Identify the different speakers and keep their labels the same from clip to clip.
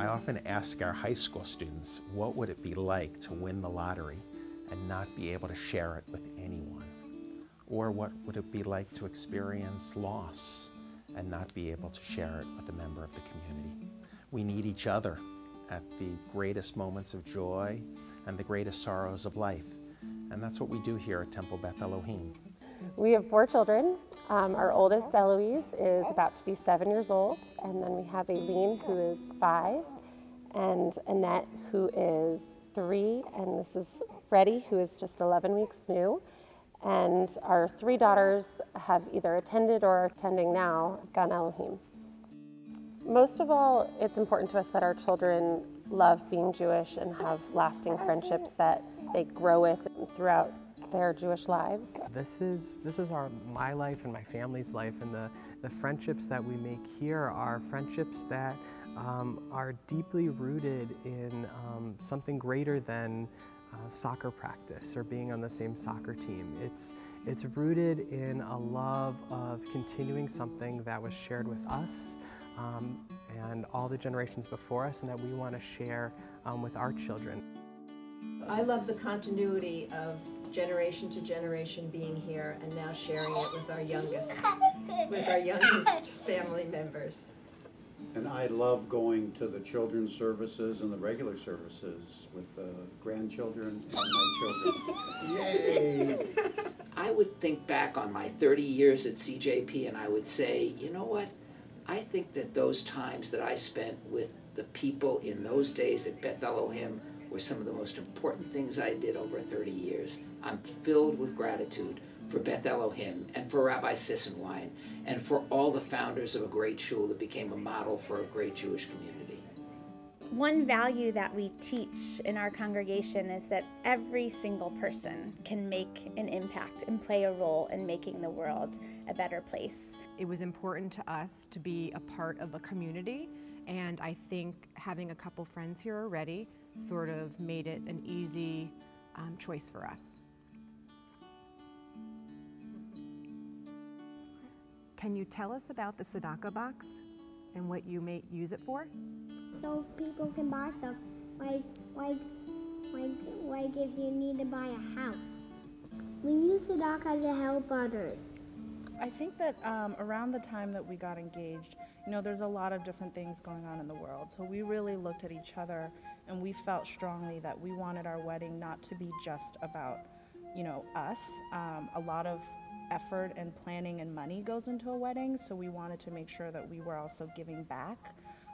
Speaker 1: I often ask our high school students, what would it be like to win the lottery and not be able to share it with anyone? Or what would it be like to experience loss and not be able to share it with a member of the community? We need each other at the greatest moments of joy and the greatest sorrows of life. And that's what we do here at Temple Beth Elohim.
Speaker 2: We have 4 children. Our oldest, Eloise, is about to be 7 years old, and then we have Aileen, who is 5, and Annette, who is 3, and this is Freddie, who is just 11 weeks new. And our 3 daughters have either attended or are attending now Gan Elohim. Most of all, it's important to us that our children love being Jewish and have lasting friendships that they grow with throughout their Jewish lives.
Speaker 3: This is my life and my family's life, and the friendships that we make here are friendships that are deeply rooted in something greater than soccer practice or being on the same soccer team. It's rooted in a love of continuing something that was shared with us and all the generations before us, and that we want to share with our children.
Speaker 4: I love the continuity of generation to generation being here and now sharing it with our youngest family members.
Speaker 5: And I love going to the children's services and the regular services with the grandchildren and my children. Yay!
Speaker 6: I would think back on my 30 years at CJP and I would say, you know what? I think that those times that I spent with the people in those days at Beth Elohim were some of the most important things I did over 30 years. I'm filled with gratitude for Beth Elohim and for Rabbi Sissenwein and for all the founders of a great shul that became a model for a great Jewish community.
Speaker 7: One value that we teach in our congregation is that every single person can make an impact and play a role in making the world a better place.
Speaker 8: It was important to us to be a part of a community, and I think having a couple friends here already sort of made it an easy choice for us. Can you tell us about the tzedakah box and what you may use it for?
Speaker 9: So people can buy stuff like if you need to buy a house. We use tzedakah to help others.
Speaker 10: I think that around the time that we got engaged, there's a lot of different things going on in the world. So we really looked at each other and we felt strongly that we wanted our wedding not to be just about, us. A lot of effort and planning and money goes into a wedding, so we wanted to make sure that we were also giving back.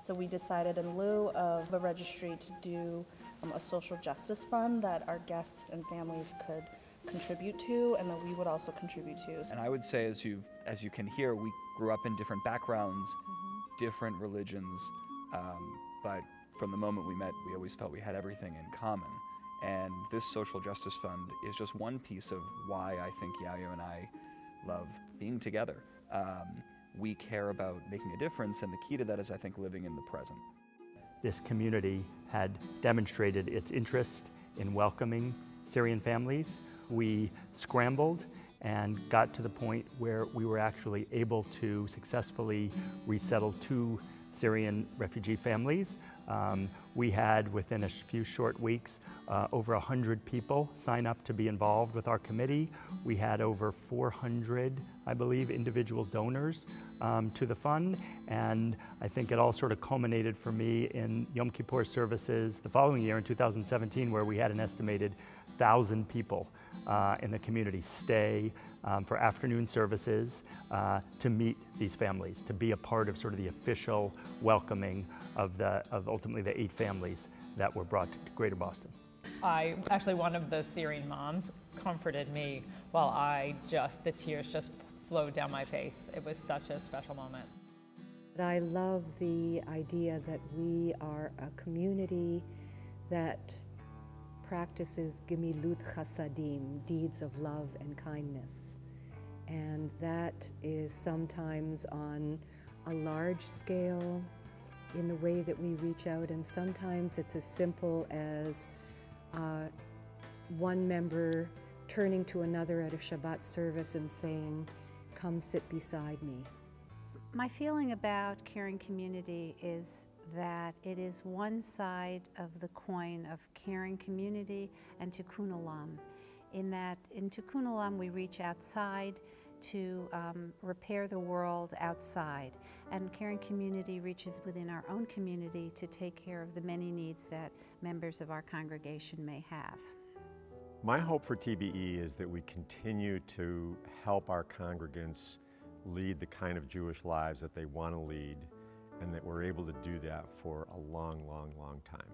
Speaker 10: So we decided in lieu of the registry to do a social justice fund that our guests and families could contribute to and that we would also contribute to.
Speaker 11: And I would say, as you can hear, we grew up in different backgrounds, different religions, but from the moment we met, we always felt we had everything in common. And this social justice fund is just one piece of why I think Yayo and I love being together. We care about making a difference, and the key to that is, I think, living in the present.
Speaker 12: This community had demonstrated its interest in welcoming Syrian families. We scrambled and got to the point where we were actually able to successfully resettle 2 Syrian refugee families. We had, within a few short weeks, over 100 people sign up to be involved with our committee. We had over 400, I believe, individual donors to the fund, and I think it all sort of culminated for me in Yom Kippur services the following year in 2017, where we had an estimated 1,000 people in the community stay for afternoon services to meet these families, to be a part of sort of the official welcoming of ultimately the 8 families that were brought to Greater Boston.
Speaker 13: Actually, one of the Syrian moms comforted me while the tears just flowed down my face. It was such a special moment.
Speaker 14: I love the idea that we are a community that practices gemilut chasadim, deeds of love and kindness. And that is sometimes on a large scale in the way that we reach out, and sometimes it's as simple as one member turning to another at a Shabbat service and saying, "Come sit beside me."
Speaker 15: My feeling about caring community is that it is one side of the coin of caring community and tikkun olam, in that in tikkun olam we reach outside to repair the world outside, and caring community reaches within our own community to take care of the many needs that members of our congregation may have.
Speaker 16: My hope for TBE is that we continue to help our congregants lead the kind of Jewish lives that they want to lead, and that we're able to do that for a long, long, long time.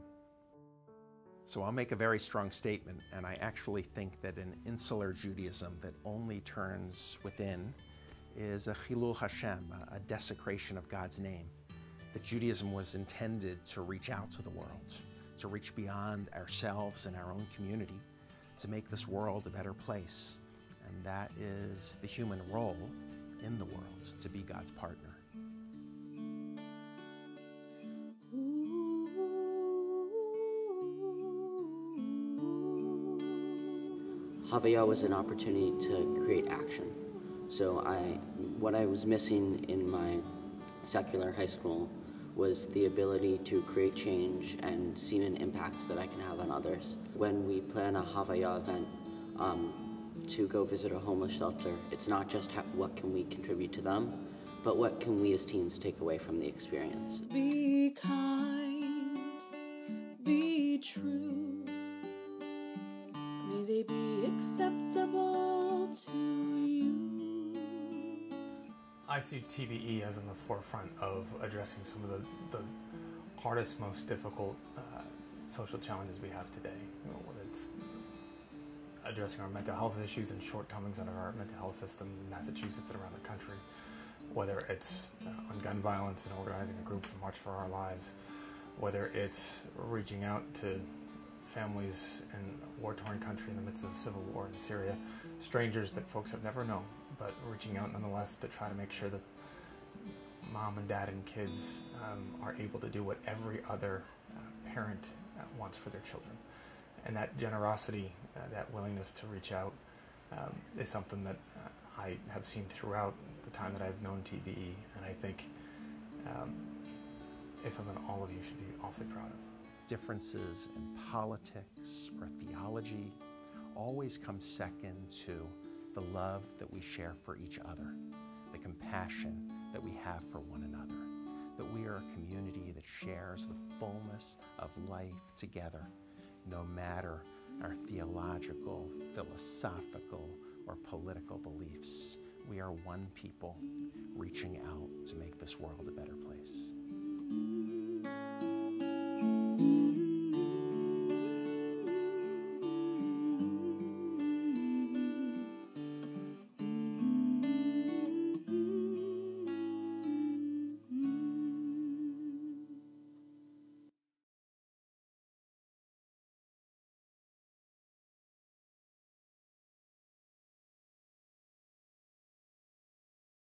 Speaker 1: So I'll make a very strong statement, and I actually think that an insular Judaism that only turns within is a Chilul Hashem, a desecration of God's name. That Judaism was intended to reach out to the world, to reach beyond ourselves and our own community, to make this world a better place. And that is the human role in the world, to be God's partner.
Speaker 17: Havaya was an opportunity to create action. So what I was missing in my secular high school was the ability to create change and see an impact that I can have on others. When we plan a Havaya event to go visit a homeless shelter, it's not just what can we contribute to them, but what can we as teens take away from the experience.
Speaker 18: Be kind, be true, may they be acceptable to you.
Speaker 19: I see TBE as in the forefront of addressing some of the hardest, most difficult social challenges we have today. Whether it's addressing our mental health issues and shortcomings in our mental health system in Massachusetts and around the country, whether it's on gun violence and organizing a group for March for Our Lives, whether it's reaching out to families in a war-torn country in the midst of civil war in Syria, strangers that folks have never known, but reaching out nonetheless to try to make sure that mom and dad and kids are able to do what every other parent wants for their children. And that generosity, that willingness to reach out is something that I have seen throughout the time that I've known TBE, and I think is something all of you should be awfully proud of.
Speaker 1: Differences in politics or theology always come second to the love that we share for each other, the compassion that we have for one another, that we are a community that shares the fullness of life together, no matter our theological, philosophical, or political beliefs. We are one people reaching out to make this world a better place.